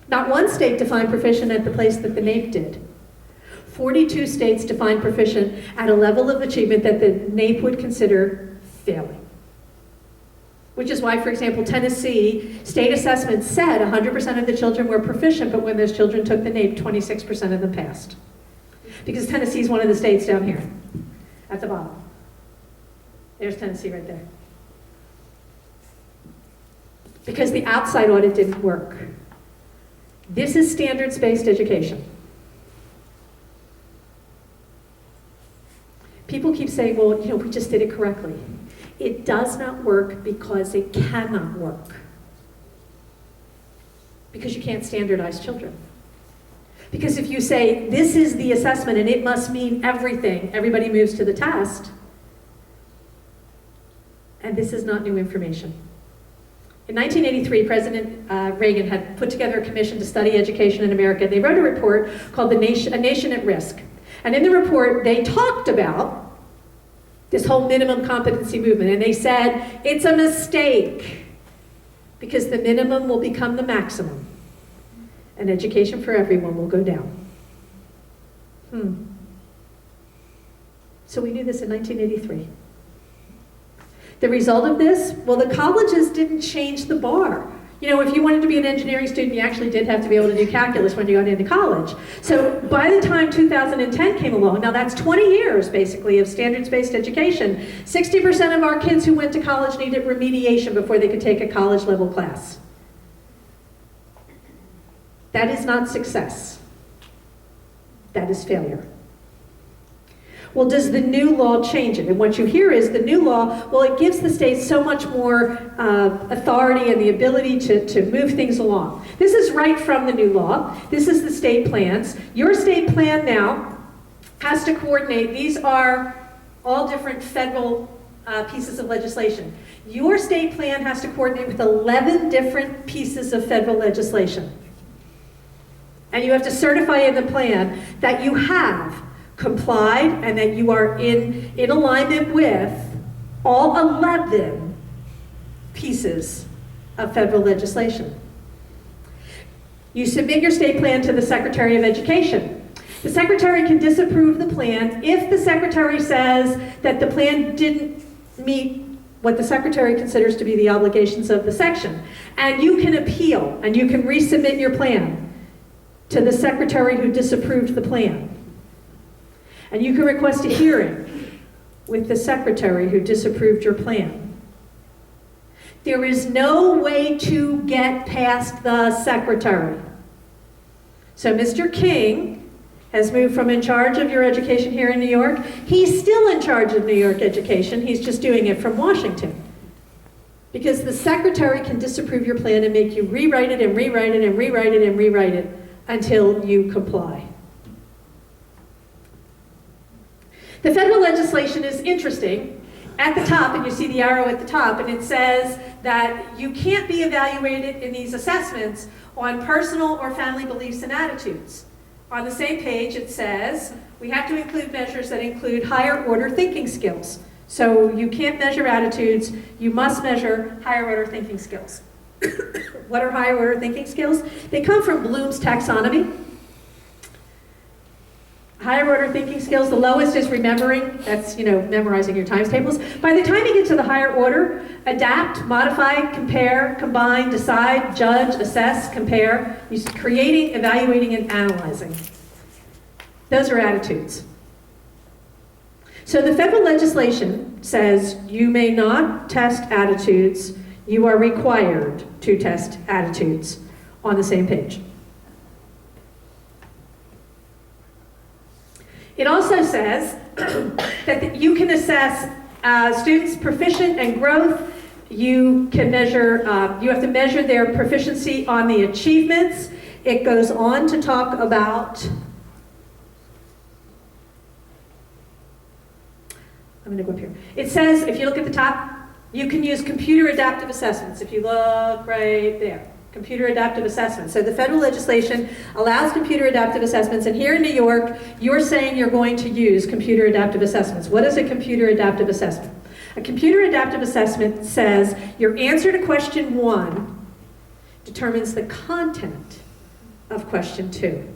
Not one state defined proficient at the place that the NAEP did. 42 states defined proficient at a level of achievement that the NAEP would consider failing. Which is why, for example, Tennessee state assessment said 100% of the children were proficient, but when those children took the NAEP, 26% of them passed. Because Tennessee is one of the states down here, at the bottom. There's Tennessee right there. Because the outside audit didn't work. This is standards-based education. People keep saying, well, we just did it correctly. It does not work because it cannot work. Because you can't standardize children. Because if you say, this is the assessment and it must mean everything, everybody moves to the test, and this is not new information. In 1983, President Reagan had put together a commission to study education in America. They wrote a report called A Nation at Risk. And in the report, they talked about this whole minimum competency movement. And they said, it's a mistake because the minimum will become the maximum. And education for everyone will go down. So we knew this in 1983. The result of this, well, the colleges didn't change the bar. If you wanted to be an engineering student, you actually did have to be able to do calculus when you got into college. So by the time 2010 came along, now that's 20 years basically of standards-based education, 60% of our kids who went to college needed remediation before they could take a college level class. That is not success. That is failure. Well, does the new law change it? And what you hear is the new law, well, it gives the states so much more authority and the ability to move things along. This is right from the new law. This is the state plans. Your state plan now has to coordinate. These are all different federal pieces of legislation. Your state plan has to coordinate with 11 different pieces of federal legislation. And you have to certify in the plan that you have complied and that you are in alignment with all 11 pieces of federal legislation. You submit your state plan to the Secretary of Education. The Secretary can disapprove the plan if the Secretary says that the plan didn't meet what the Secretary considers to be the obligations of the section. And you can appeal and you can resubmit your plan to the Secretary who disapproved the plan. And you can request a hearing with the Secretary who disapproved your plan. There is no way to get past the Secretary. So Mr. King has moved from in charge of your education here in New York. He's still in charge of New York education. He's just doing it from Washington. Because the Secretary can disapprove your plan and make you rewrite it and rewrite it and rewrite it and rewrite it until you comply. The federal legislation is interesting. At the top, and you see the arrow at the top, and it says that you can't be evaluated in these assessments on personal or family beliefs and attitudes. On the same page, it says we have to include measures that include higher order thinking skills. So you can't measure attitudes, you must measure higher order thinking skills. What are higher order thinking skills? They come from Bloom's taxonomy. Higher order thinking skills, the lowest is remembering. That's, memorizing your times tables. By the time you get to the higher order, adapt, modify, compare, combine, decide, judge, assess, compare. You're creating, evaluating, and analyzing. Those are attitudes. So the federal legislation says you may not test attitudes. You are required to test attitudes on the same page. It also says that you can assess students' proficient and growth. You can measure, you have to measure their proficiency on the achievements. It goes on to talk about, I'm going to go up here. It says, if you look at the top, you can use computer adaptive assessments. If you look right there. Computer adaptive assessments. So the federal legislation allows computer adaptive assessments, and here in New York, you're saying you're going to use computer adaptive assessments. What is a computer adaptive assessment? A computer adaptive assessment says your answer to question 1 determines the content of question 2.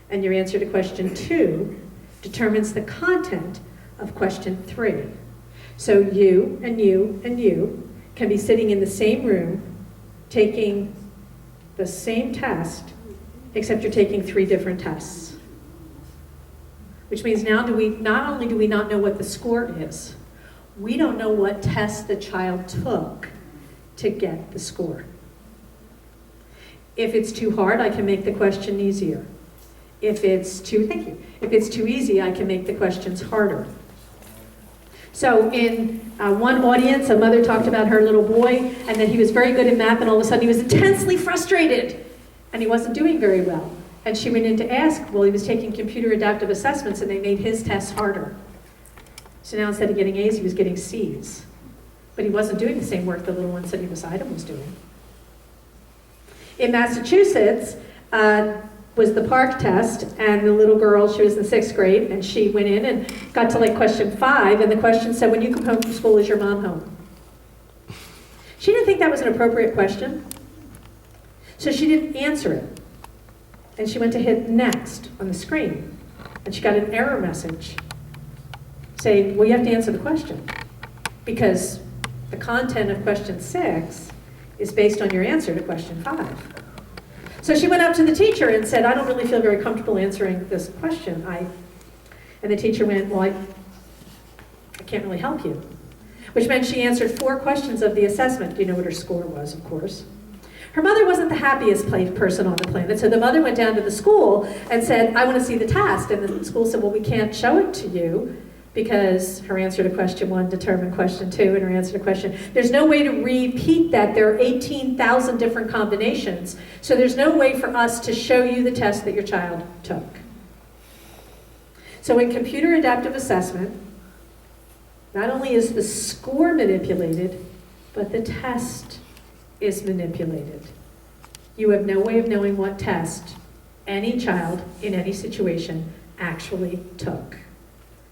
And your answer to question 2 determines the content of question 3. So you and you and you can be sitting in the same room taking the same test, except you're taking 3 different tests. Which means now not only do we not know what the score is, we don't know what test the child took to get the score. If it's too hard, I can make the question easier. If it's too easy, I can make the questions harder. So in one audience, a mother talked about her little boy and that he was very good in math, and all of a sudden he was intensely frustrated and he wasn't doing very well. And she went in to ask, well, he was taking computer adaptive assessments and they made his tests harder. So now instead of getting A's, he was getting C's. But he wasn't doing the same work the little one said he beside him was doing. In Massachusetts, was the Park test, and the little girl, she was in 6th grade, and she went in and got to like question 5, and the question said, when you come home from school, is your mom home? She didn't think that was an appropriate question, so she didn't answer it. And she went to hit next on the screen, and she got an error message saying, well, you have to answer the question, because the content of question 6 is based on your answer to question 5. So she went up to the teacher and said, I don't really feel very comfortable answering this question. And the teacher went, well, I can't really help you. Which meant she answered 4 questions of the assessment. You know what her score was, of course. Her mother wasn't the happiest person on the planet, so the mother went down to the school and said, I want to see the test. And the school said, well, we can't show it to you because her answer to question 1 determined question 2, and her answer to question. There's no way to repeat that. There are 18,000 different combinations. So there's no way for us to show you the test that your child took. So in computer adaptive assessment, not only is the score manipulated, but the test is manipulated. You have no way of knowing what test any child in any situation actually took.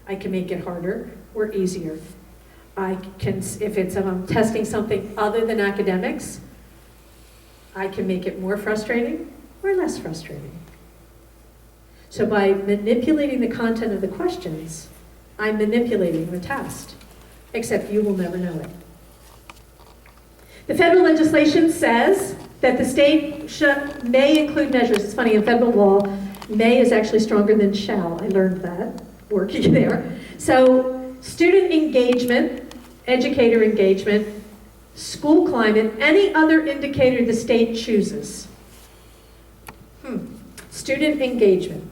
I can make it harder or easier. I can, if I'm testing something other than academics, I can make it more frustrating or less frustrating. So by manipulating the content of the questions, I'm manipulating the test, except you will never know it. The federal legislation says that the state may include measures. It's funny, in federal law, may is actually stronger than shall. I learned that working there. So student engagement, educator engagement, school climate, any other indicator the state chooses. Student engagement.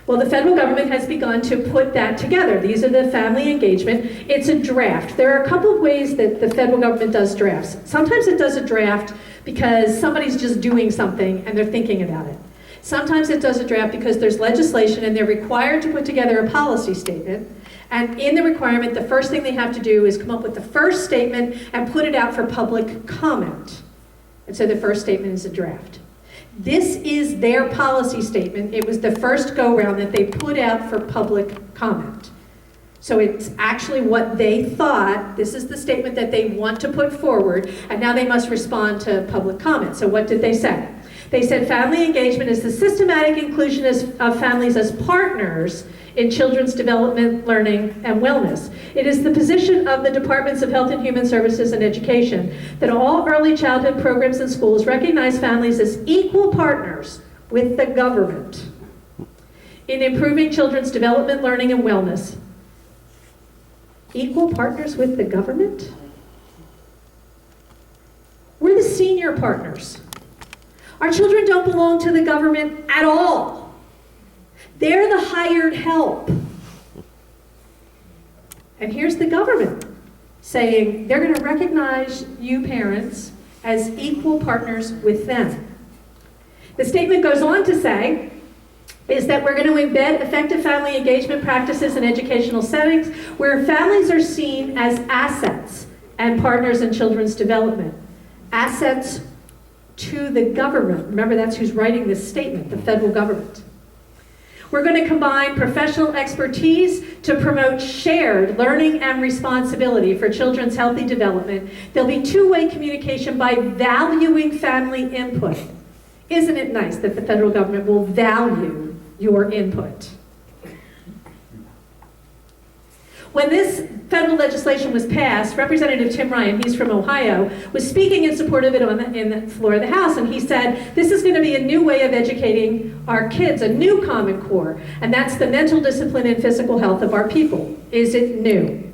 Well, the federal government has begun to put that together. These are the family engagement. It's a draft. There are a couple of ways that the federal government does drafts. Sometimes it does a draft because somebody's just doing something and they're thinking about it. Sometimes it does a draft because there's legislation and they're required to put together a policy statement. And in the requirement, the first thing they have to do is come up with the first statement and put it out for public comment. And so the first statement is a draft. This is their policy statement. It was the first go-round that they put out for public comment. So it's actually what they thought, this is the statement that they want to put forward, and now they must respond to public comment. So what did they say? They said family engagement is the systematic inclusion of families as partners in children's development, learning, and wellness. It is the position of the Departments of Health and Human Services and Education that all early childhood programs in schools recognize families as equal partners with the government in improving children's development, learning, and wellness. Equal partners with the government? We're the senior partners. Our children don't belong to the government at all. They're the hired help. And here's the government saying they're going to recognize you parents as equal partners with them. The statement goes on to say is that we're going to embed effective family engagement practices in educational settings where families are seen as assets and partners in children's development. Assets to the government. Remember, that's who's writing this statement, the federal government. We're going to combine professional expertise to promote shared learning and responsibility for children's healthy development. There'll be two-way communication by valuing family input Isn't it nice that the federal government will value your input? When this federal legislation was passed, Representative Tim Ryan, he's from Ohio, was speaking in support of it in the floor of the House, and he said, this is going to be a new way of educating our kids, a new Common Core, and that's the mental discipline and physical health of our people. Is it new?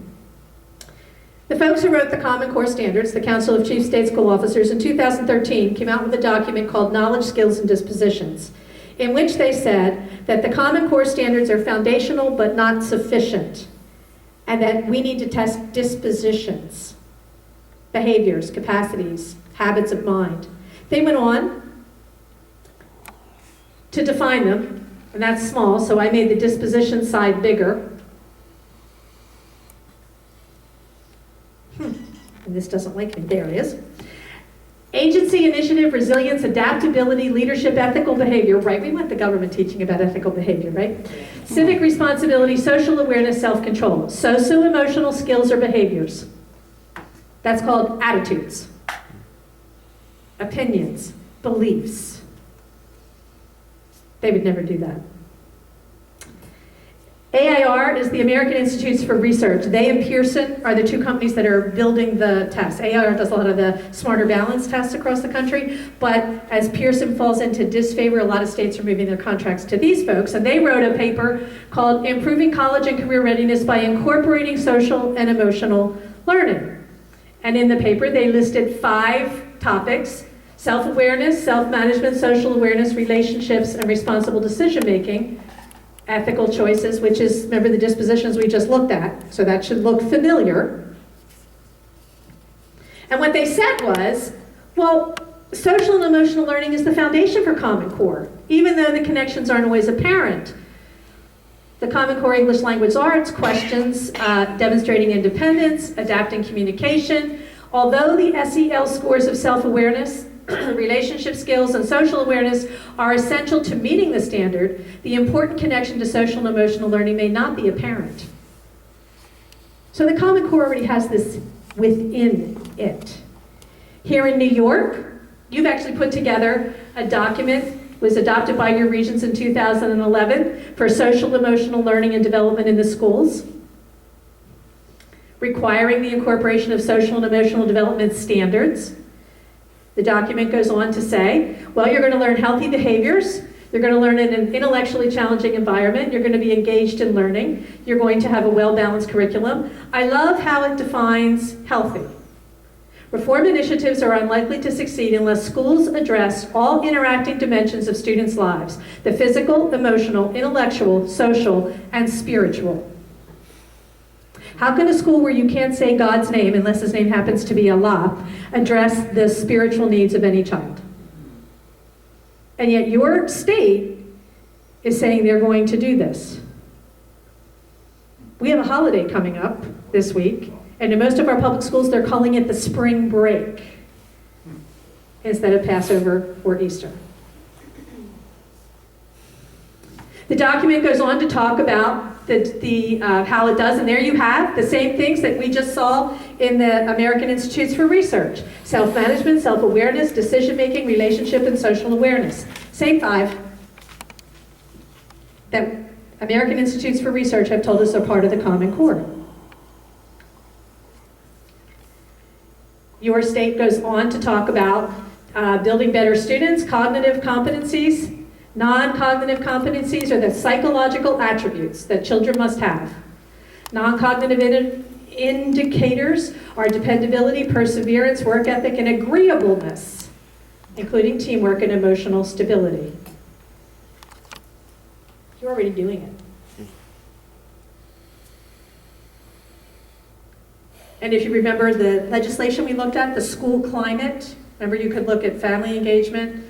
The folks who wrote the Common Core Standards, the Council of Chief State School Officers, in 2013 came out with a document called Knowledge, Skills, and Dispositions, in which they said that the Common Core Standards are foundational but not sufficient, and that we need to test dispositions, behaviors, capacities, habits of mind. They went on to define them, and that's small, so I made the disposition side bigger. And this doesn't like me, there it is. Agency, initiative, resilience, adaptability, leadership, ethical behavior, right? We want the government teaching about ethical behavior, right? Civic responsibility, social awareness, self-control. Socio-emotional skills or behaviors. That's called attitudes, opinions, beliefs. They would never do that. AIR is the American Institutes for Research. They and Pearson are the two companies that are building the tests. AIR does a lot of the Smarter Balance tests across the country, but as Pearson falls into disfavor, a lot of states are moving their contracts to these folks, and they wrote a paper called Improving College and Career Readiness by Incorporating Social and Emotional Learning. And in the paper, they listed 5 topics: self-awareness, self-management, social awareness, relationships, and responsible decision-making. Ethical choices, which is, remember the dispositions we just looked at, so that should look familiar. And what they said was, well, social and emotional learning is the foundation for Common Core, even though the connections aren't always apparent. The Common Core English Language Arts, questions demonstrating independence, adapting communication. Although the SEL scores of self-awareness, relationship skills, and social awareness are essential to meeting the standard, the important connection to social and emotional learning may not be apparent. So the Common Core already has this within it. Here in New York, you've actually put together a document, was adopted by your regions in 2011, for social emotional learning and development in the schools, requiring the incorporation of social and emotional development standards. The document goes on to say, well, you're going to learn healthy behaviors, you're going to learn in an intellectually challenging environment, you're going to be engaged in learning, you're going to have a well-balanced curriculum. I love how it defines healthy. Reform initiatives are unlikely to succeed unless schools address all interacting dimensions of students' lives: the physical, emotional, intellectual, social, and spiritual. How can a school where you can't say God's name, unless his name happens to be Allah, address the spiritual needs of any child? And yet your state is saying they're going to do this. We have a holiday coming up this week, and in most of our public schools, they're calling it the spring break instead of Passover or Easter. The document goes on to talk about how it does, and there you have the same things that we just saw in the American Institutes for Research: self-management, self-awareness, decision-making, relationship, and social awareness. Same 5 that American Institutes for Research have told us are part of the Common Core. Your state goes on to talk about building better students, cognitive competencies. Non-cognitive competencies are the psychological attributes that children must have. Non-cognitive indicators are dependability, perseverance, work ethic, and agreeableness, including teamwork and emotional stability. You're already doing it. And if you remember the legislation we looked at, the school climate, remember you could look at family engagement,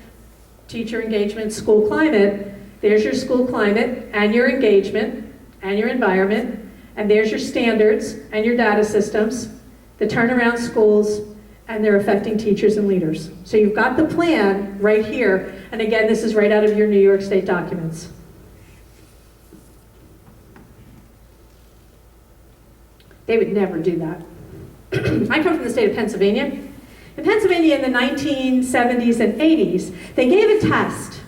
teacher engagement, school climate. There's your school climate and your engagement and your environment, and there's your standards and your data systems, the turnaround schools, and they're affecting teachers and leaders. So you've got the plan right here, and again, this is right out of your New York State documents. They would never do that. I come from the state of Pennsylvania. In Pennsylvania in the 1970s and 80s, they gave a test.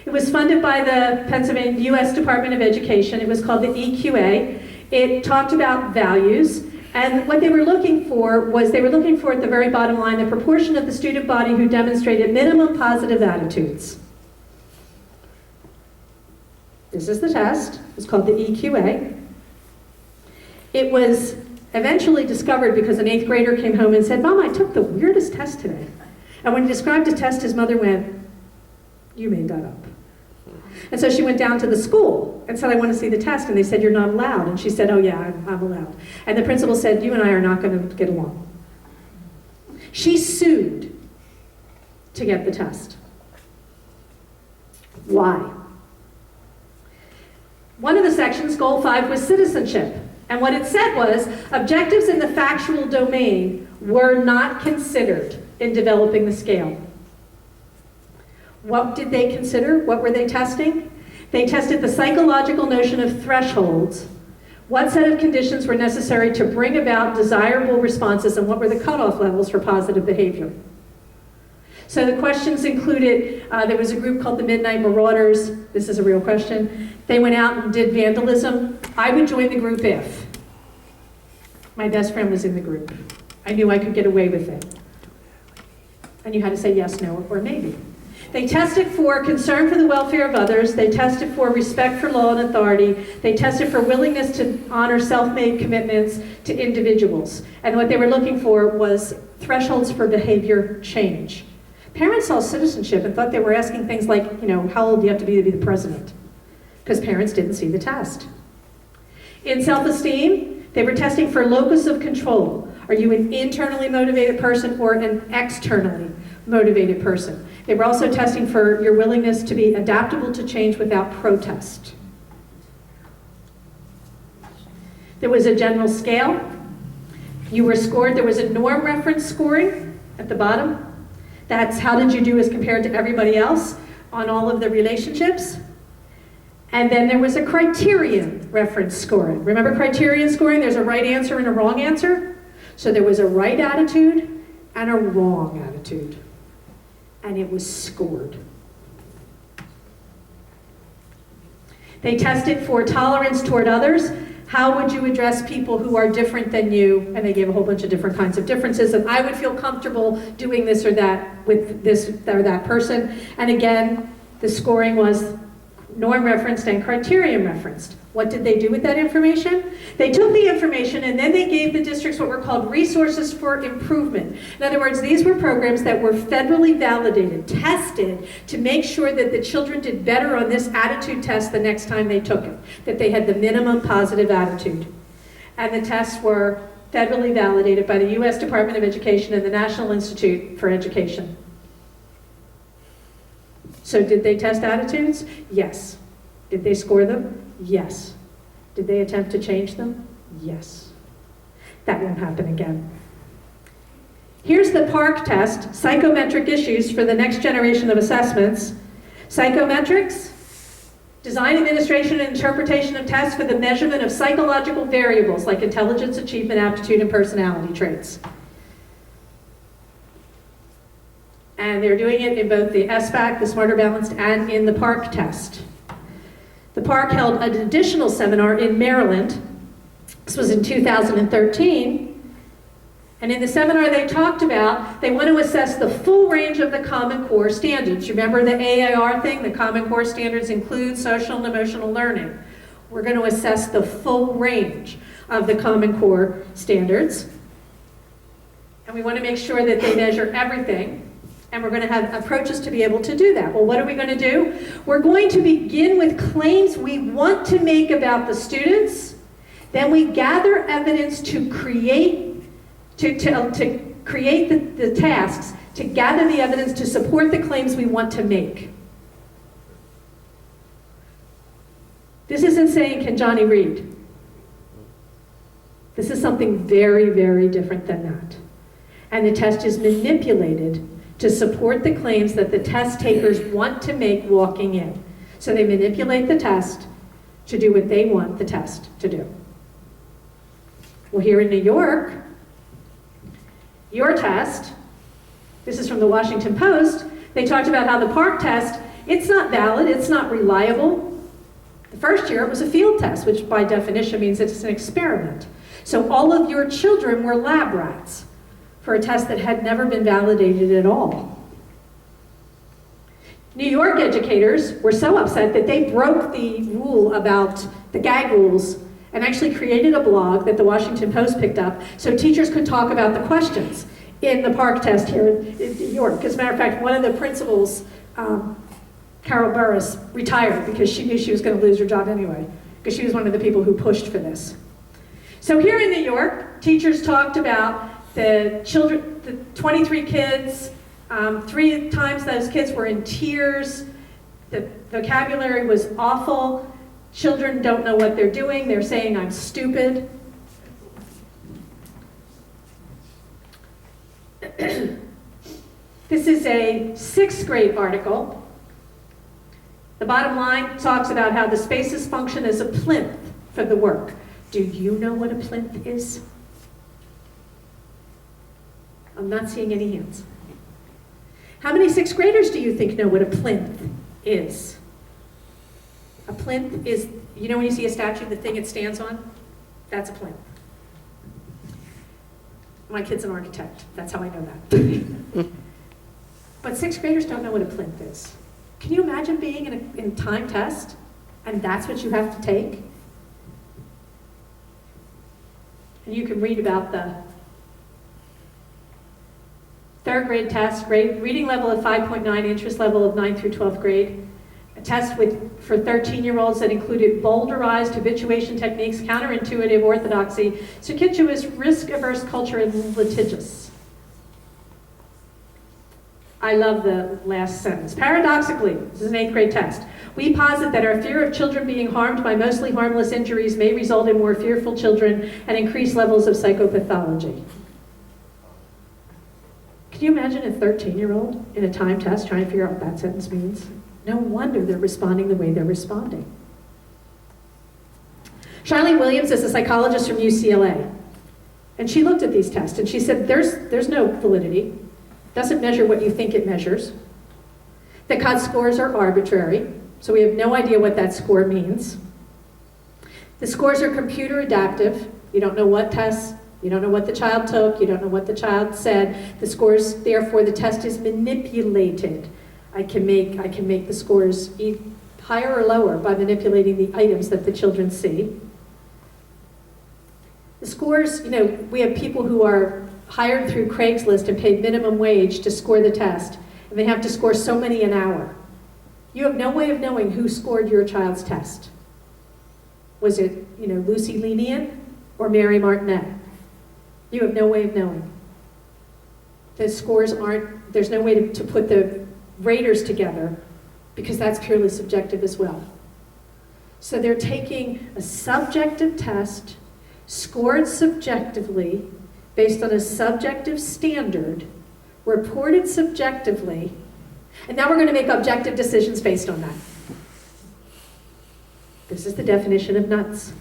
It was funded by the Pennsylvania U.S. Department of Education. It was called the EQA. It talked about values, and what they were looking for was, they were looking for at the very bottom line, the proportion of the student body who demonstrated minimum positive attitudes. This is the test. It's called the EQA. It was eventually discovered because an 8th grader came home and said, "Mom, I took the weirdest test today." And when he described his test, his mother went, "You made that up." And so she went down to the school and said, "I want to see the test." And they said, "You're not allowed." And she said, "Oh yeah, I'm allowed." And the principal said, "You and I are not going to get along." She sued to get the test. Why? One of the sections, Goal 5, was citizenship. And what it said was, objectives in the factual domain were not considered in developing the scale. What did they consider? What were they testing? They tested the psychological notion of thresholds. What set of conditions were necessary to bring about desirable responses, and what were the cutoff levels for positive behavior? So the questions included, there was a group called the Midnight Marauders. This is a real question. They went out and did vandalism. I would join the group if my best friend was in the group. I knew I could get away with it. And you had to say yes, no, or maybe. They tested for concern for the welfare of others. They tested for respect for law and authority. They tested for willingness to honor self-made commitments to individuals. And what they were looking for was thresholds for behavior change. Parents saw citizenship and thought they were asking things like, how old do you have to be the president? Because parents didn't see the test. In self-esteem, they were testing for locus of control. Are you an internally motivated person or an externally motivated person? They were also testing for your willingness to be adaptable to change without protest. There was a general scale. You were scored. There was a norm reference scoring at the bottom. That's how did you do as compared to everybody else on all of the relationships. And then there was a criterion reference scoring. Remember criterion scoring? There's a right answer and a wrong answer. So there was a right attitude and a wrong attitude. And it was scored. They tested for tolerance toward others. How would you address people who are different than you? And they gave a whole bunch of different kinds of differences. And I would feel comfortable doing this or that with this or that person. And again, the scoring was norm referenced and criterion referenced. What did they do with that information? They took the information and then they gave the districts what were called resources for improvement. In other words, these were programs that were federally validated, tested to make sure that the children did better on this attitude test the next time they took it, that they had the minimum positive attitude. And the tests were federally validated by the U.S. Department of Education and the National Institute for Education. So did they test attitudes? Yes. Did they score them? Yes. Did they attempt to change them? Yes. That won't happen again. Here's the PARC test, psychometric issues for the next generation of assessments. Psychometrics, design, administration, and interpretation of tests for the measurement of psychological variables like intelligence, achievement, aptitude, and personality traits. And they're doing it in both the SBAC, the Smarter Balanced, and in the PARC test. The PARC held an additional seminar in Maryland. This was in 2013. And in the seminar they talked about, they want to assess the full range of the Common Core standards. You remember the AAR thing? The Common Core standards include social and emotional learning. We're going to assess the full range of the Common Core standards. And we want to make sure that they measure everything. And we're going to have approaches to be able to do that. Well, what are we going to do? We're going to begin with claims we want to make about the students. Then we gather evidence to create the tasks, to gather the evidence to support the claims we want to make. This isn't saying, can Johnny read? This is something very, very different than that. And the test is manipulated to support the claims that the test takers want to make walking in. So they manipulate the test to do what they want the test to do. Well, here in New York, your test This is from the Washington Post. They talked about how the PARCC test, it's not valid, it's not reliable. The first year it was a field test, which by definition means it's an experiment. So all of your children were lab rats for a test that had never been validated at all. New York educators were so upset that they broke the rule about the gag rules and actually created a blog that the Washington Post picked up so teachers could talk about the questions in the PARCC test here in New York. As a matter of fact, one of the principals, Carol Burris, retired because she knew she was going to lose her job anyway, because she was one of the people who pushed for this. So here in New York, teachers talked about the children, the 23 kids, 3 times those kids were in tears, the vocabulary was awful, children don't know what they're doing, they're saying I'm stupid. This is a 6th grade article. The bottom line talks about how the spaces function as a plinth for the work. Do you know what a plinth is? I'm not seeing any hands. How many 6th graders do you think know what a plinth is? A plinth is, you know when you see a statue, the thing it stands on? That's a plinth. My kid's an architect, that's how I know that. But 6th graders don't know what a plinth is. Can you imagine being in a time test and that's what you have to take? And you can read about the 3rd grade test, reading level of 5.9, interest level of 9 through 12th grade. A test for 13-year-olds that included bowdlerized habituation techniques, counterintuitive orthodoxy, circuitous, risk-averse culture, and litigious. I love the last sentence. Paradoxically, this is an 8th grade test, we posit that our fear of children being harmed by mostly harmless injuries may result in more fearful children and increased levels of psychopathology. Can you imagine a 13-year-old in a time test trying to figure out what that sentence means? No wonder they're responding the way they're responding. Charlene Williams is a psychologist from UCLA, and she looked at these tests and she said there's no validity. Doesn't measure what you think it measures. The cut scores are arbitrary, so we have no idea what that score means. The scores are computer adaptive. You don't know what tests, you don't know what the child took, you don't know what the child said. The scores, therefore, the test is manipulated. I can make the scores higher or lower by manipulating the items that the children see. The scores, we have people who are hired through Craigslist and paid minimum wage to score the test, and they have to score so many an hour. You have no way of knowing who scored your child's test. Was it, Lucy Lenian or Mary Martinet? You have no way of knowing. The scores there's no way to put the raters together because that's purely subjective as well. So they're taking a subjective test, scored subjectively, based on a subjective standard, reported subjectively, and now we're going to make objective decisions based on that. This is the definition of nuts.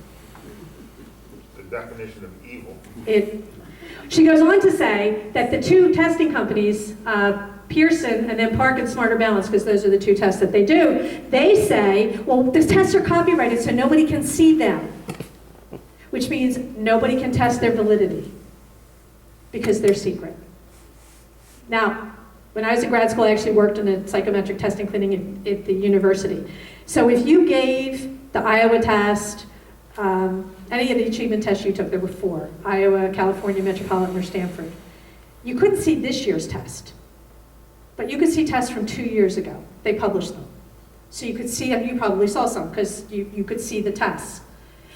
The definition of evil. She goes on to say that the 2 testing companies, Pearson and then PARCC and Smarter Balance, because those are the 2 tests that they do, they say, well, the tests are copyrighted so nobody can see them, which means nobody can test their validity because they're secret. Now, when I was in grad school, I actually worked in a psychometric testing clinic at the university. So if you gave the Iowa test, any of the achievement tests you took, there were 4, Iowa, California, Metropolitan, or Stanford, you couldn't see this year's test, but you could see tests from 2 years ago. They published them. So you could see, and you probably saw some because you could see the tests.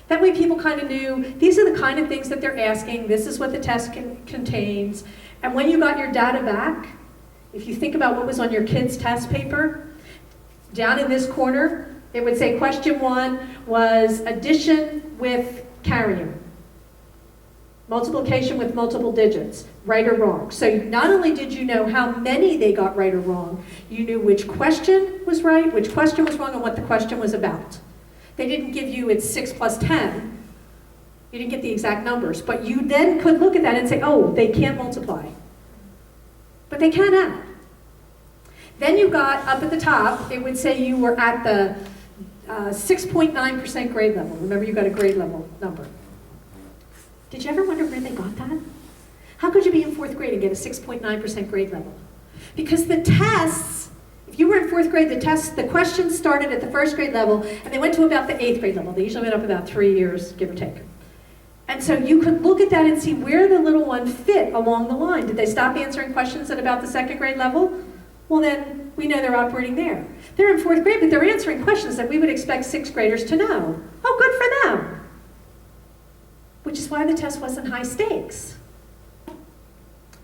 That way people kind of knew, these are the kind of things that they're asking, this is what the test contains, and when you got your data back, if you think about what was on your kid's test paper, down in this corner, it would say question 1 was addition with carrying, multiplication with multiple digits, right or wrong. So not only did you know how many they got right or wrong, you knew which question was right, which question was wrong, and what the question was about. They didn't give you it's 6 plus 10. You didn't get the exact numbers, but you then could look at that and say, oh, they can't multiply. but they can add. Then you got up at the top, it would say you were at the 6.9% grade level. Remember, you got a grade level number. Did you ever wonder where they got that? How could you be in 4th grade and get a 6.9% grade level? Because the tests, if you were in 4th grade, the questions started at the 1st grade level, and they went to about the 8th grade level. They usually went up about 3 years, give or take. And so you could look at that and see where the little one fit along the line. Did they stop answering questions at about the 2nd grade level? Well, then we know they're operating there. They're in 4th grade, but they're answering questions that we would expect 6th graders to know. Oh, good for them. Which is why the test wasn't high stakes.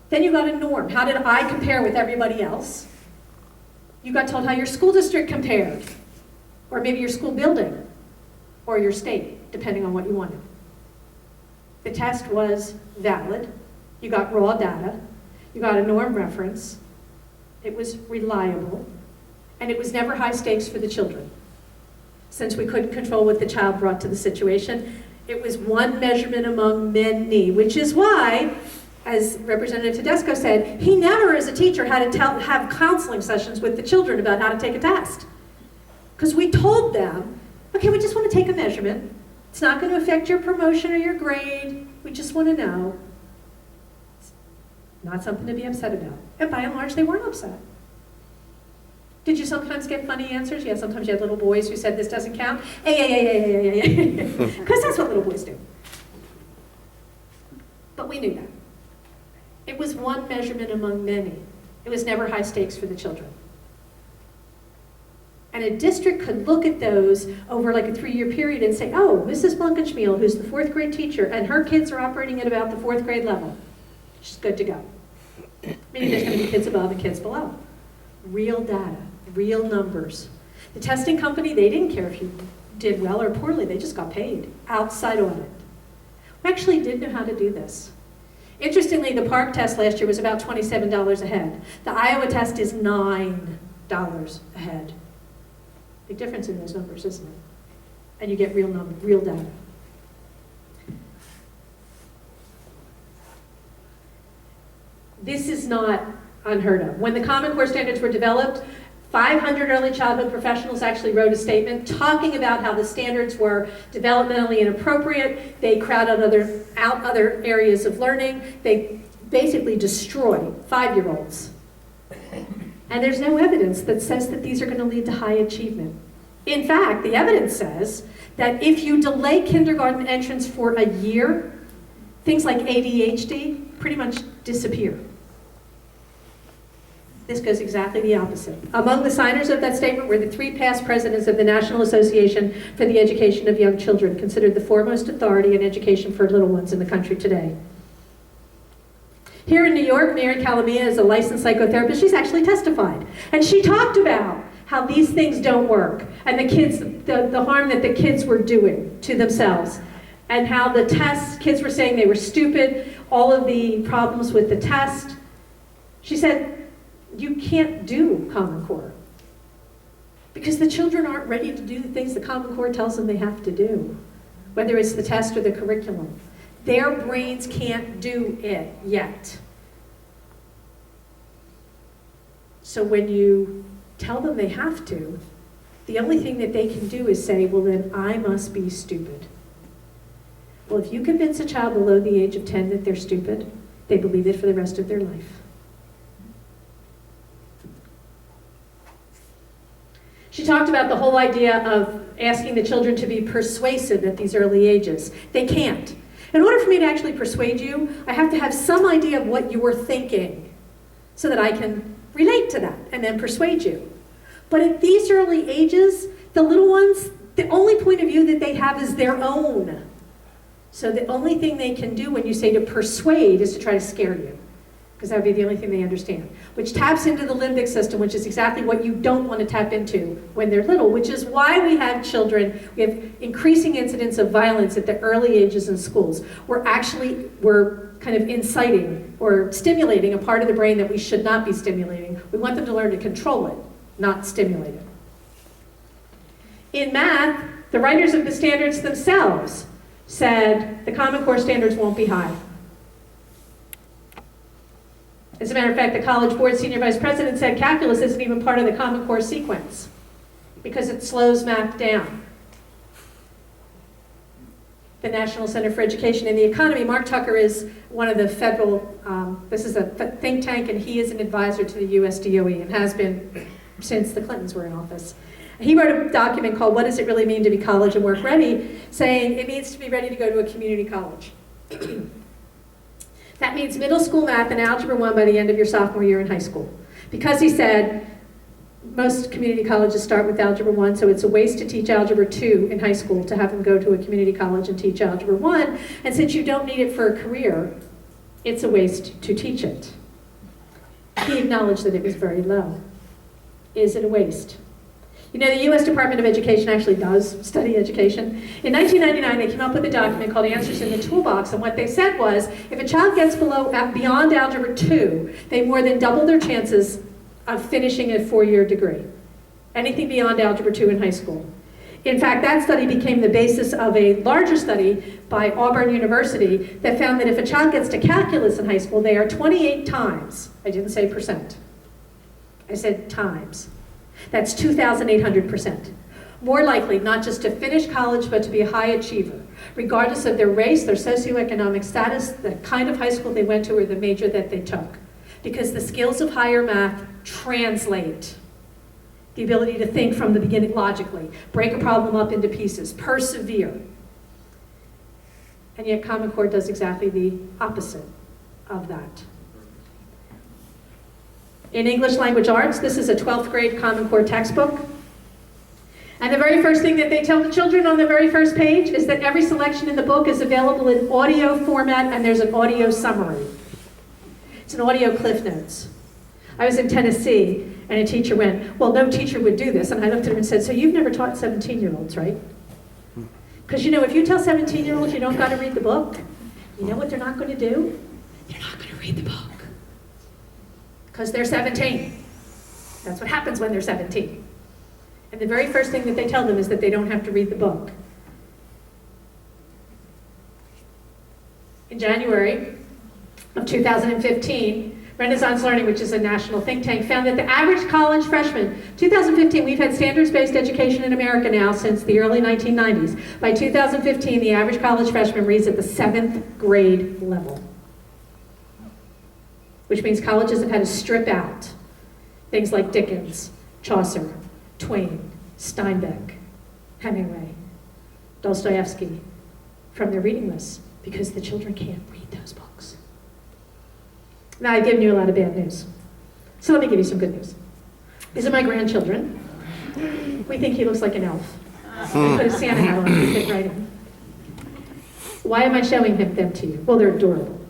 Then you got a norm. How did I compare with everybody else? You got told how your school district compared, or maybe your school building, or your state, depending on what you wanted. The test was valid. You got raw data. You got a norm reference. It was reliable. And it was never high stakes for the children. Since we couldn't control what the child brought to the situation, it was one measurement among many, which is why, as Representative Tedesco said, he never, as a teacher, had to have counseling sessions with the children about how to take a test. Because we told them, okay, we just want to take a measurement. It's not going to affect your promotion or your grade. We just want to know. It's not something to be upset about. And by and large, they weren't upset. Did you sometimes get funny answers? Yeah, sometimes you had little boys who said this doesn't count. Because that's what little boys do. But we knew that. It was one measurement among many. It was never high stakes for the children. And a district could look at those over like a 3-year period and say, oh, Mrs. Blankenschmiel, who's the 4th grade teacher, and her kids are operating at about the 4th grade level. She's good to go. Maybe there's going to be kids above and kids below. Real data, real numbers. The testing company, they didn't care if you did well or poorly. They just got paid. Outside audit. We actually did know how to do this. Interestingly, the Park test last year was about $27 a head. The Iowa test is $9 a head. Big difference in those numbers, isn't it? And you get real data. This is not unheard of. When the Common Core standards were developed, 500 early childhood professionals actually wrote a statement talking about how the standards were developmentally inappropriate. They crowd out other areas of learning. They basically destroy 5-year-olds. And there's no evidence that says that these are going to lead to high achievement. In fact, the evidence says that if you delay kindergarten entrance for a year, things like ADHD pretty much disappear. This goes exactly the opposite. Among the signers of that statement were the 3 past presidents of the National Association for the Education of Young Children, considered the foremost authority in education for little ones in the country today. Here in New York, Mary Calamia is a licensed psychotherapist. She's actually testified. And she talked about how these things don't work and the harm that the kids were doing to themselves and how the tests, kids were saying they were stupid, all of the problems with the test. She said, you can't do Common Core because the children aren't ready to do the things the Common Core tells them they have to do, whether it's the test or the curriculum. Their brains can't do it yet. So when you tell them they have to, the only thing that they can do is say, well then I must be stupid. Well, if you convince a child below the age of 10 that they're stupid, they believe it for the rest of their life. She talked about the whole idea of asking the children to be persuasive at these early ages. They can't. In order for me to actually persuade you, I have to have some idea of what you're thinking so that I can relate to that and then persuade you. But at these early ages, the little ones, the only point of view that they have is their own. So the only thing they can do when you say to persuade is to try to scare you, because that would be the only thing they understand, which taps into the limbic system, which is exactly what you don't want to tap into when they're little, which is why we have children, we have increasing incidents of violence at the early ages in schools. We're kind of inciting or stimulating a part of the brain that we should not be stimulating. We want them to learn to control it, not stimulate it. In math, the writers of the standards themselves said the Common Core standards won't be high. As a matter of fact, the College Board Senior Vice President said calculus isn't even part of the Common Core sequence because it slows math down. The National Center for Education and the Economy, Mark Tucker is one of the federal, this is a think tank, and he is an advisor to the US DOE and has been since the Clintons were in office. He wrote a document called What Does It Really Mean to Be College and Work Ready, saying it means to be ready to go to a community college. That means middle school math and Algebra 1 by the end of your sophomore year in high school. Because he said, most community colleges start with Algebra 1, so it's a waste to teach Algebra 2 in high school to have them go to a community college and teach Algebra 1. And since you don't need it for a career, it's a waste to teach it. He acknowledged that it was very low. Is it a waste? You know, the U.S. Department of Education actually does study education. In 1999, they came up with a document called Answers in the Toolbox, and what they said was, if a child gets beyond Algebra 2, they more than double their chances of finishing a 4-year degree. Anything beyond Algebra 2 in high school. In fact, that study became the basis of a larger study by Auburn University that found that if a child gets to calculus in high school, they are 28 times, I didn't say percent, I said times. That's 2,800%. More likely not just to finish college, but to be a high achiever, regardless of their race, their socioeconomic status, the kind of high school they went to, or the major that they took. Because the skills of higher math translate. The ability to think from the beginning logically, break a problem up into pieces, persevere. And yet Common Core does exactly the opposite of that. In English Language Arts, this is a 12th grade Common Core textbook. And the very first thing that they tell the children on the very first page is that every selection in the book is available in audio format, and there's an audio summary. It's an audio cliff notes. I was in Tennessee, and a teacher went, well, no teacher would do this. And I looked at her and said, so you've never taught 17-year-olds, right? Because you know, if you tell 17-year-olds you don't got to read the book, you know what they're not going to do? They're not going to read the book. Because they're 17. That's what happens when they're 17. And the very first thing that they tell them is that they don't have to read the book. In January of 2015, Renaissance Learning, which is a national think tank, found that the average college freshman, 2015, we've had standards-based education in America now since the early 1990s. By 2015, the average college freshman reads at the 7th grade level, which means colleges have had to strip out things like Dickens, Chaucer, Twain, Steinbeck, Hemingway, Dostoevsky from their reading lists because the children can't read those books. Now, I've given you a lot of bad news. So let me give you some good news. These are my grandchildren. We think he looks like an elf. We put a Santa hat on and fit right in. Why am I showing them to you? Well, they're adorable.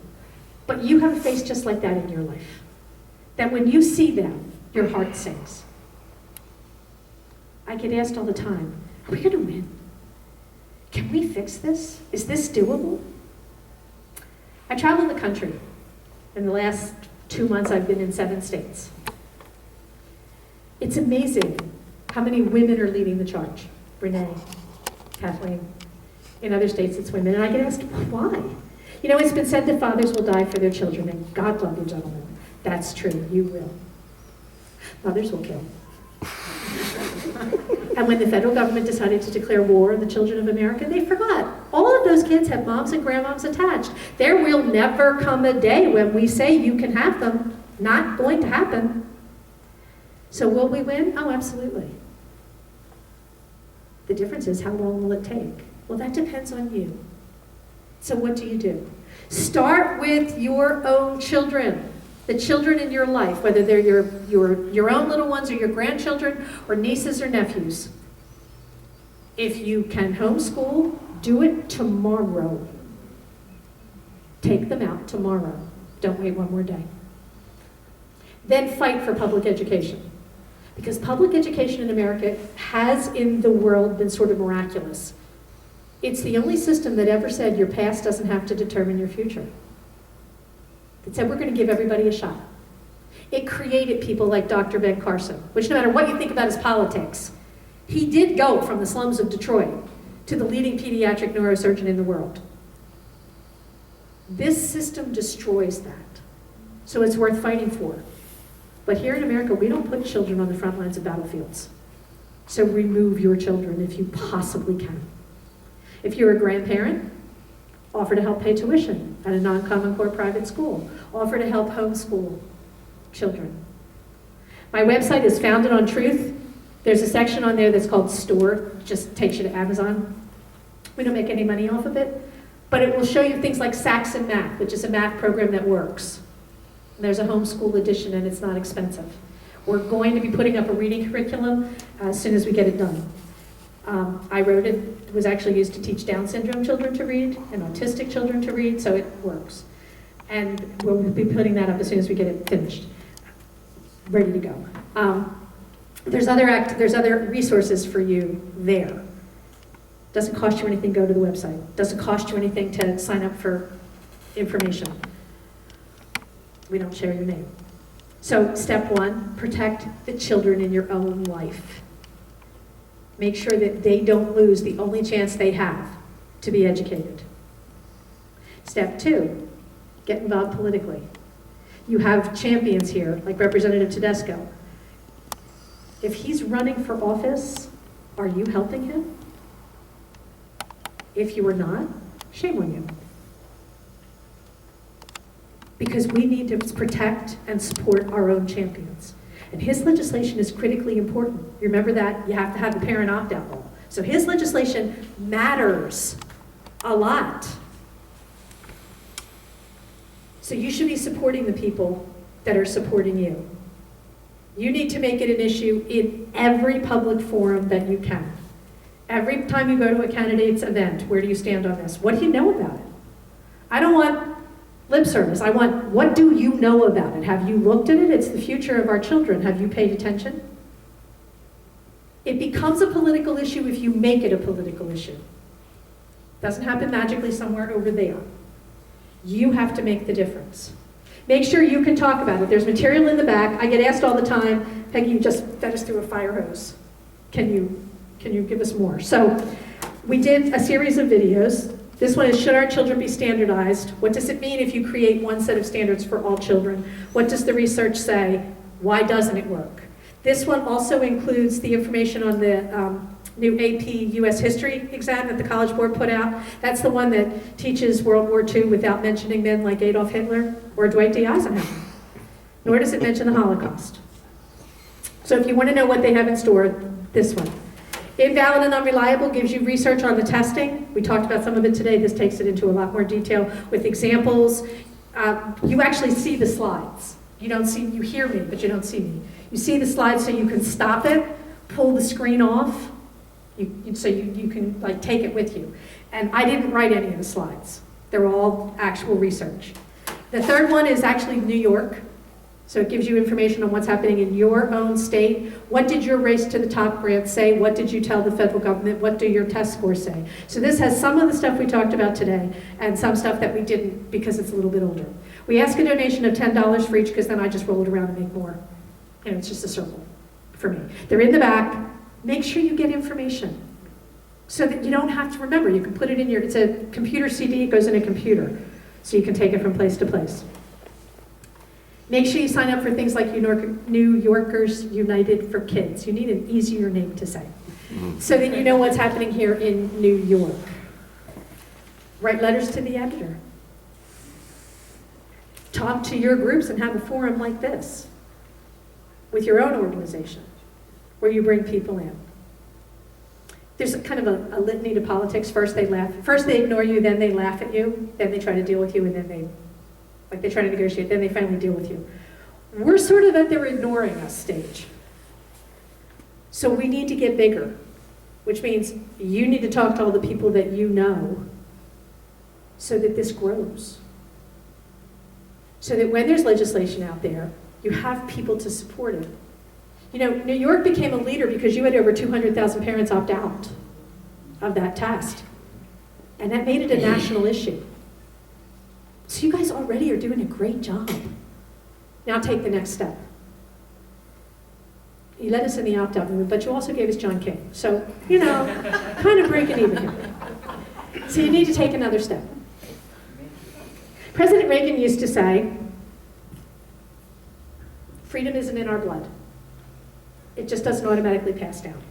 But you have a face just like that in your life. That when you see them, your heart sings. I get asked all the time, are we going to win? Can we fix this? Is this doable? I travel the country. In the last 2 months, I've been in 7 states. It's amazing how many women are leading the charge. Renee, Kathleen. In other states, it's women. And I get asked, why? You know, it's been said that fathers will die for their children, and God love you, gentlemen. That's true, you will. Mothers will kill. And when the federal government decided to declare war on the children of America, they forgot. All of those kids have moms and grandmoms attached. There will never come a day when we say you can have them. Not going to happen. So will we win? Oh, absolutely. The difference is, how long will it take? Well, that depends on you. So what do? Start with your own children. The children in your life, whether they're your own little ones or your grandchildren or nieces or nephews. If you can homeschool, do it tomorrow. Take them out tomorrow. Don't wait one more day. Then fight for public education. Because public education in America has in the world been sort of miraculous. It's the only system that ever said your past doesn't have to determine your future. It said we're going to give everybody a shot. It created people like Dr. Ben Carson, which no matter what you think about his politics, he did go from the slums of Detroit to the leading pediatric neurosurgeon in the world. This system destroys that. So it's worth fighting for. But here in America, we don't put children on the front lines of battlefields. So remove your children if you possibly can. If you're a grandparent, offer to help pay tuition at a non-Common Core private school. Offer to help homeschool children. My website is Founded on Truth. There's a section on there that's called Store, just takes you to Amazon. We don't make any money off of it, but it will show you things like Saxon Math, which is a math program that works. There's a homeschool edition and it's not expensive. We're going to be putting up a reading curriculum as soon as we get it done. I wrote it. It was actually used to teach Down syndrome children to read and autistic children to read, so it works. And we'll be putting that up as soon as we get it finished, ready to go. There's other resources for you there. Doesn't cost you anything to go to the website. Doesn't cost you anything to sign up for information. We don't share your name. So step one, protect the children in your own life. Make sure that they don't lose the only chance they have to be educated. Step two, get involved politically. You have champions here, like Representative Tedesco. If he's running for office, are you helping him? If you are not, shame on you. Because we need to protect and support our own champions. And his legislation is critically important. You remember that? You have to have the parent opt-out law. So his legislation matters a lot. So you should be supporting the people that are supporting you. You need to make it an issue in every public forum that you can. Every time you go to a candidate's event, where do you stand on this? What do you know about it? I don't want lip service. I want, what do you know about it? Have you looked at it? It's the future of our children. Have you paid attention? It becomes a political issue if you make it a political issue. It doesn't happen magically somewhere over there. You have to make the difference. Make sure you can talk about it. There's material in the back. I get asked all the time, Peggy, you just fed us through a fire hose. Can you give us more? So we did a series of videos. This one is, should our children be standardized? What does it mean if you create one set of standards for all children? What does the research say? Why doesn't it work? This one also includes the information on the new AP US History exam that the College Board put out. That's the one that teaches World War II without mentioning men like Adolf Hitler or Dwight D. Eisenhower. Nor does it mention the Holocaust. So if you want to know what they have in store, this one. Invalid and unreliable gives you research on the testing. We talked about some of it today. This takes it into a lot more detail with examples. You actually see the slides. You hear me, but you don't see me. You see the slides so you can stop it, pull the screen off, so you can like take it with you. And I didn't write any of the slides. They're all actual research. The third one is actually New York. So it gives you information on what's happening in your own state. What did your Race to the Top grant say? What did you tell the federal government? What do your test scores say? So this has some of the stuff we talked about today and some stuff that we didn't because it's a little bit older. We ask a donation of $10 for each because then I just roll it around and make more. And it's just a circle for me. They're in the back. Make sure you get information so that you don't have to remember. You can put it in it's a computer CD, it goes in a computer. So you can take it from place to place. Make sure you sign up for things like New Yorkers United for Kids. You need an easier name to say, so that you know what's happening here in New York. Write letters to the editor. Talk to your groups and have a forum like this with your own organization where you bring people in. There's a kind of a litany to politics. First they ignore you, then they laugh at you, then they try to deal with you, and then they try to negotiate, then they finally deal with you. We're sort of at their ignoring us stage. So we need to get bigger, which means you need to talk to all the people that you know so that this grows. So that when there's legislation out there, you have people to support it. New York became a leader because you had over 200,000 parents opt out of that test. And that made it a national issue. So you guys already are doing a great job. Now take the next step. You led us in the opt-out movement, but you also gave us John King. So, kind of breaking even here. So you need to take another step. President Reagan used to say, Freedom isn't in our blood. It just doesn't automatically pass down.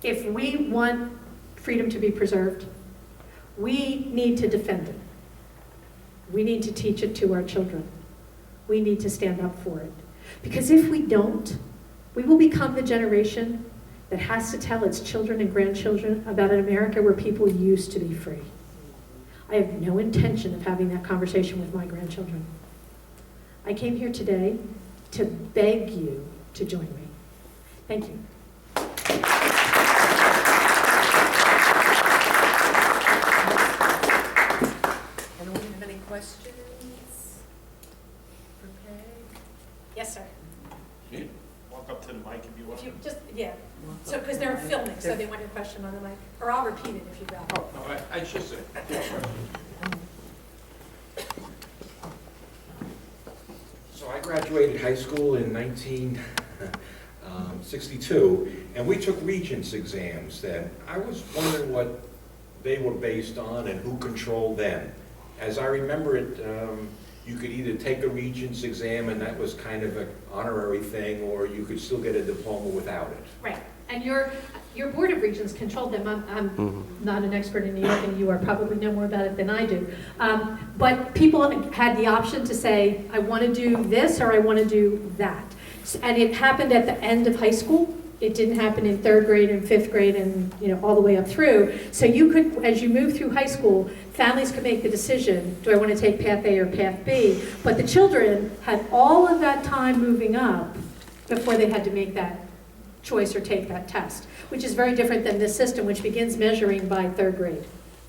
If we want freedom to be preserved, we need to defend it. We need to teach it to our children. We need to stand up for it. Because if we don't, we will become the generation that has to tell its children and grandchildren about an America where people used to be free. I have no intention of having that conversation with my grandchildren. I came here today to beg you to join me. Thank you. Anyone have any questions for Peg? Yes, sir. Walk up to the mic if you want. If you just, yeah. So, because they're filming, so they want your question on the mic. Or I'll repeat it if you'd rather. Oh, no, I should say. So I graduated high school in 1962, and we took Regents exams then. I was wondering what they were based on and who controlled them. As I remember it, you could either take a Regents exam and that was kind of an honorary thing, or you could still get a diploma without it. Right. And your Board of Regents controlled them. I'm not an expert in New York, and you are probably know more about it than I do. But people had the option to say, I want to do this or I want to do that. And it happened at the end of high school. It didn't happen in 3rd grade and 5th grade and all the way up through. So you could, as you move through high school, families could make the decision, do I want to take path A or path B? But the children had all of that time moving up before they had to make that choice or take that test, which is very different than this system, which begins measuring by 3rd grade.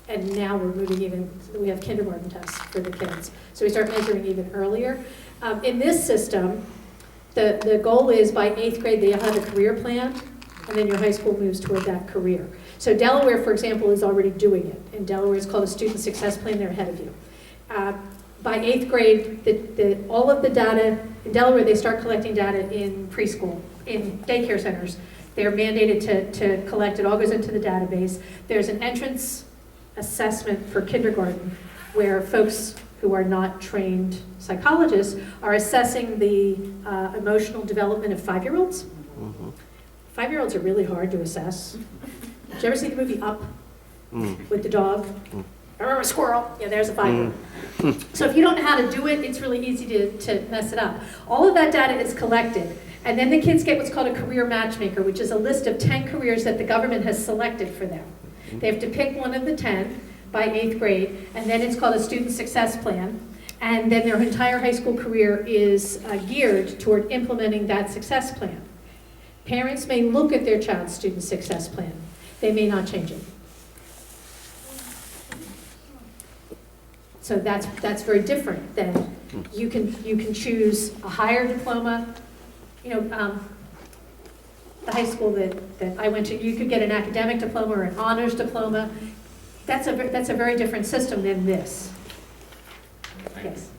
And now we're moving we have kindergarten tests for the kids. So we start measuring even earlier. In this system, the goal is by 8th grade, they have a career plan, and then your high school moves toward that career. So Delaware, for example, is already doing it. In Delaware, it's called a student success plan. They're ahead of you. By 8th grade, all of the data, in Delaware, they start collecting data in preschool, in daycare centers. They're mandated to collect, it all goes into the database. There's an entrance assessment for kindergarten where folks who are not trained psychologists are assessing the emotional development of 5-year-olds. 5-year-olds are really hard to assess. Did you ever see the movie Up with the dog? I remember a squirrel. Yeah, there's a 5-year-old. So if you don't know how to do it, it's really easy to mess it up. All of that data is collected. And then the kids get what's called a career matchmaker, which is a list of 10 careers that the government has selected for them. They have to pick one of the 10 by 8th grade, and then it's called a student success plan. And then their entire high school career is geared toward implementing that success plan. Parents may look at their child's student success plan. They may not change it. So that's very different than you can choose a higher diploma. The high school that I went to, you could get an academic diploma or an honors diploma. That's a very different system than this. Yes.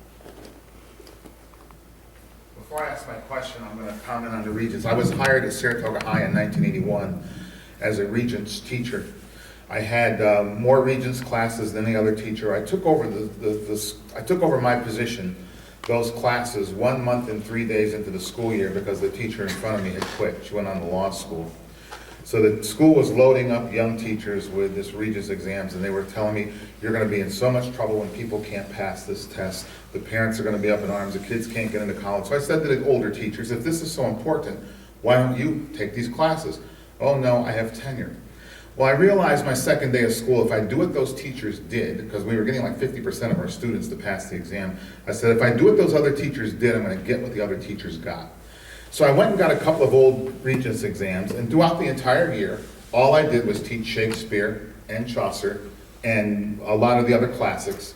Before I ask my question, I'm going to comment on the Regents. I was hired at Saratoga High in 1981 as a Regents teacher. I had more Regents classes than any other teacher. I took over I took over my position, those classes, 1 month and 3 days into the school year because the teacher in front of me had quit. She went on to law school. So the school was loading up young teachers with this Regents exams, and they were telling me, you're going to be in so much trouble when people can't pass this test. The parents are going to be up in arms. The kids can't get into college. So I said to the older teachers, if this is so important, why don't you take these classes? Oh no, I have tenure. Well, I realized my second day of school, if I do what those teachers did, because we were getting like 50% of our students to pass the exam, I said, if I do what those other teachers did, I'm going to get what the other teachers got. So I went and got a couple of old Regents exams, and throughout the entire year, all I did was teach Shakespeare and Chaucer and a lot of the other classics,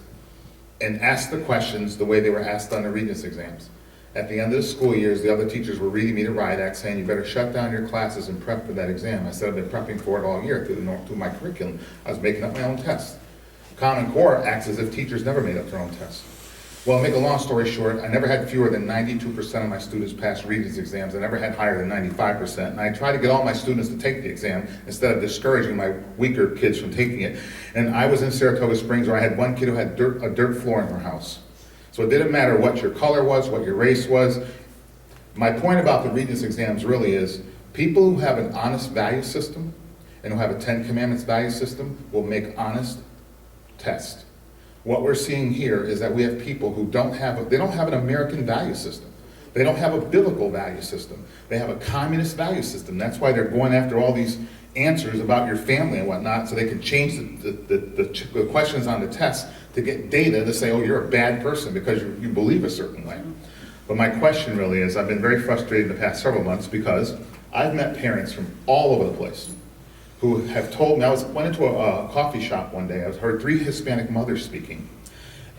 and ask the questions the way they were asked on the Regents exams. At the end of the school years, the other teachers were reading me the riot act saying, you better shut down your classes and prep for that exam. I said, I've been prepping for it all year through my curriculum. I was making up my own tests. Common Core acts as if teachers never made up their own tests. Well, to make a long story short, I never had fewer than 92% of my students pass Regents exams. I never had higher than 95%. And I tried to get all my students to take the exam instead of discouraging my weaker kids from taking it. And I was in Saratoga Springs where I had one kid who had a dirt floor in her house. So it didn't matter what your color was, what your race was. My point about the Regents exams really is people who have an honest value system and who have a Ten Commandments value system will make honest tests. What we're seeing here is that we have people who don't have an American value system. They don't have a biblical value system. They have a communist value system. That's why they're going after all these answers about your family and whatnot, so they can change the questions on the test to get data to say, oh, you're a bad person because you believe a certain way. But my question really is, I've been very frustrated in the past several months because I've met parents from all over the place who have told me, went into a coffee shop one day, I heard 3 Hispanic mothers speaking.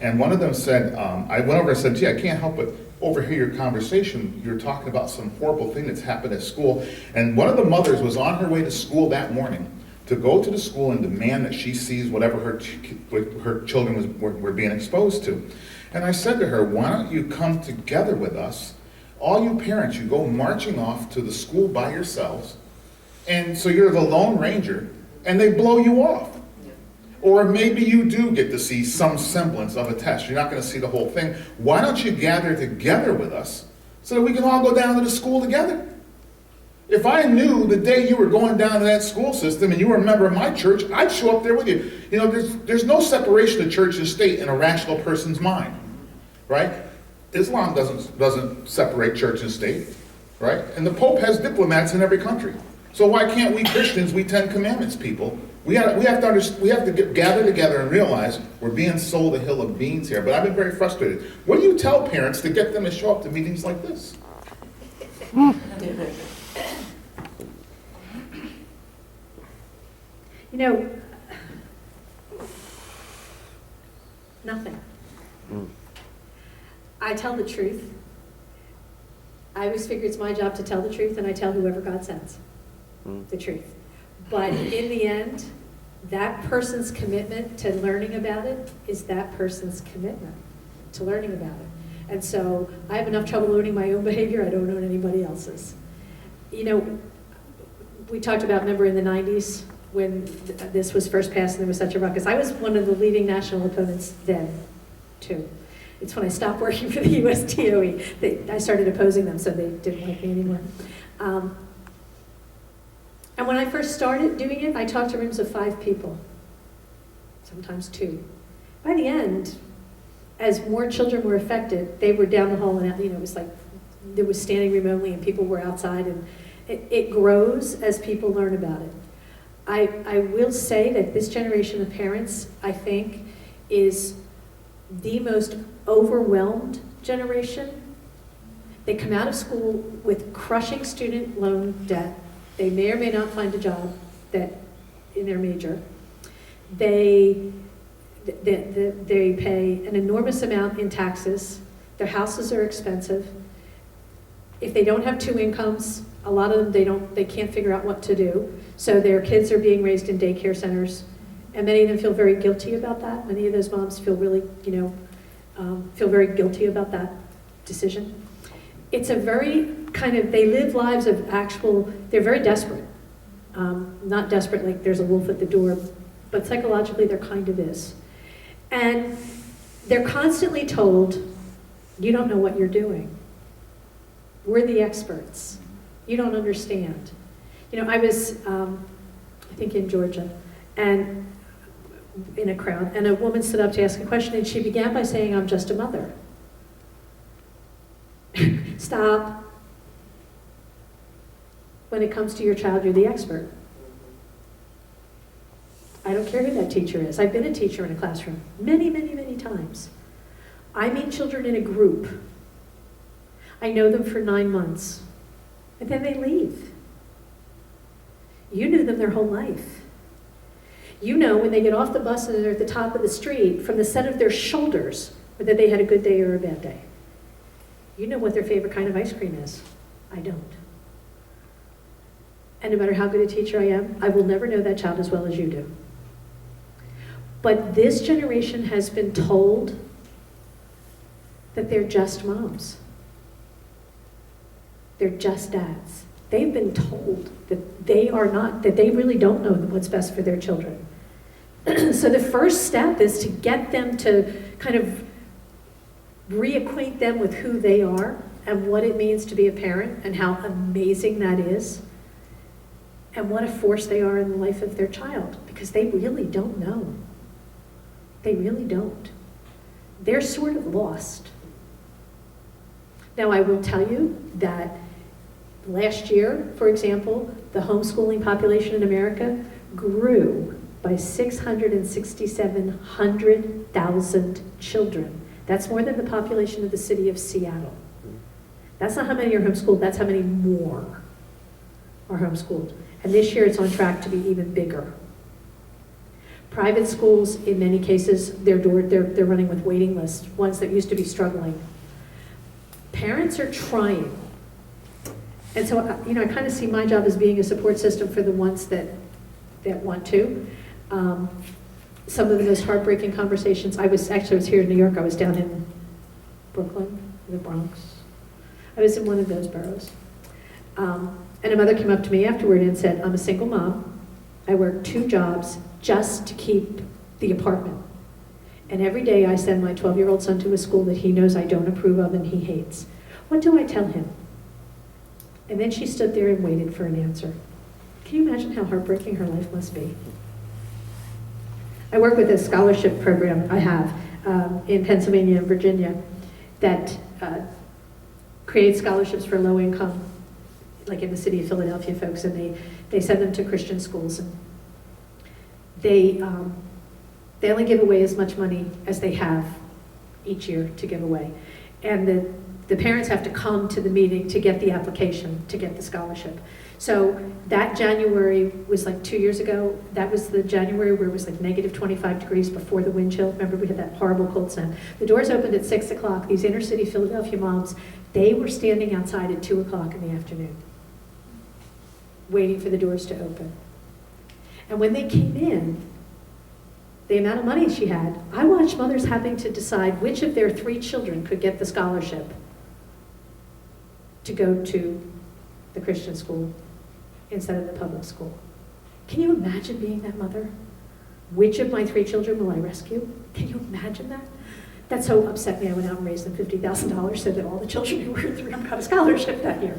And one of them said, I went over and said, gee, I can't help but overhear your conversation. You're talking about some horrible thing that's happened at school. And one of the mothers was on her way to school that morning to go to the school and demand that she sees whatever her children were being exposed to. And I said to her, why don't you come together with us? All you parents, you go marching off to the school by yourselves. And so you're the Lone Ranger, and they blow you off. Or maybe you do get to see some semblance of a test. You're not going to see the whole thing. Why don't you gather together with us so that we can all go down to the school together? If I knew the day you were going down to that school system and you were a member of my church, I'd show up there with you. You know, there's no separation of church and state in a rational person's mind, right? Islam doesn't separate church and state, right? And the Pope has diplomats in every country. So why can't we Christians, we Ten Commandments people, we have to gather together and realize we're being sold a hill of beans here. But I've been very frustrated. What do you tell parents to get them to show up to meetings like this? You know, nothing. I tell the truth. I always figure it's my job to tell the truth, and I tell whoever God sends the truth. But in the end, that person's commitment to learning about it is that person's commitment to learning about it. And so I have enough trouble owning my own behavior, I don't own anybody else's. You know, we talked about, remember in the 90s when this was first passed and there was such a ruckus. I was one of the leading national opponents then, too. It's when I stopped working for the USDOE. I started opposing them, so they didn't like me anymore. And when I first started doing it, I talked to rooms of 5 people, sometimes 2. By the end, as more children were affected, they were down the hall and out, you know, it was like there was standing room only and people were outside, and it grows as people learn about it. I will say that this generation of parents, I think, is the most overwhelmed generation. They come out of school with crushing student loan debt. They may or may not find a job in their major. They pay an enormous amount in taxes. Their houses are expensive. If they don't have 2 incomes, a lot of them they can't figure out what to do. So their kids are being raised in daycare centers, and many of them feel very guilty about that. Many of those moms feel really, feel very guilty about that decision. It's a very they live lives of they're very desperate. Not desperate like there's a wolf at the door, but psychologically there kind of is. And they're constantly told, you don't know what you're doing. We're the experts. You don't understand. You know, I was, I think in Georgia, and in a crowd, and a woman stood up to ask a question, and she began by saying, I'm just a mother. Stop. When it comes to your child, you're the expert. I don't care who that teacher is. I've been a teacher in a classroom many, many, many times. I meet children in a group. I know them for 9 months, and then they leave. You knew them their whole life. You know when they get off the bus and they're at the top of the street, from the set of their shoulders, whether they had a good day or a bad day. You know what their favorite kind of ice cream is. I don't. And no matter how good a teacher I am, I will never know that child as well as you do. But this generation has been told that they're just moms. They're just dads. They've been told that they are not, that they really don't know what's best for their children. So the first step is to get them to kind of reacquaint them with who they are and what it means to be a parent and how amazing that is and what a force they are in the life of their child, because they really don't know. They really don't. They're sort of lost. Now, I will tell you that last year, for example, the homeschooling population in America grew by 667,000 children. That's more than the population of the city of Seattle. That's not how many are homeschooled, that's how many more are homeschooled. And this year it's on track to be even bigger. Private schools, in many cases, they're running with waiting lists, ones that used to be struggling. Parents are trying. And so, I kind of see my job as being a support system for the ones that want to. Some of the most heartbreaking conversations, I was here in New York, I was down in Brooklyn, the Bronx. I was in one of those boroughs. And a mother came up to me afterward and said, I'm a single mom. I work 2 jobs just to keep the apartment. And every day I send my 12-year-old son to a school that he knows I don't approve of and he hates. What do I tell him? And then she stood there and waited for an answer. Can you imagine how heartbreaking her life must be? I work with a scholarship program I have in Pennsylvania and Virginia that creates scholarships for low income, like in the city of Philadelphia folks, and they send them to Christian schools. And they only give away as much money as they have each year to give away. And the parents have to come to the meeting to get the application, to get the scholarship. So that January was like 2 years ago. That was the January where it was like negative 25 degrees before the wind chill. Remember, we had that horrible cold snap. The doors opened at 6 o'clock. These inner city Philadelphia moms, they were standing outside at 2 o'clock in the afternoon, waiting for the doors to open. And when they came in, the amount of money she had, I watched mothers having to decide which of their 3 children could get the scholarship to go to the Christian school instead of the public school. Can you imagine being that mother? Which of my 3 children will I rescue? Can you imagine that? That so upset me, I went out and raised them $50,000 so that all the children who were in the room got a scholarship that year,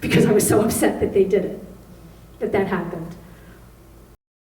because I was so upset that they did it, that happened.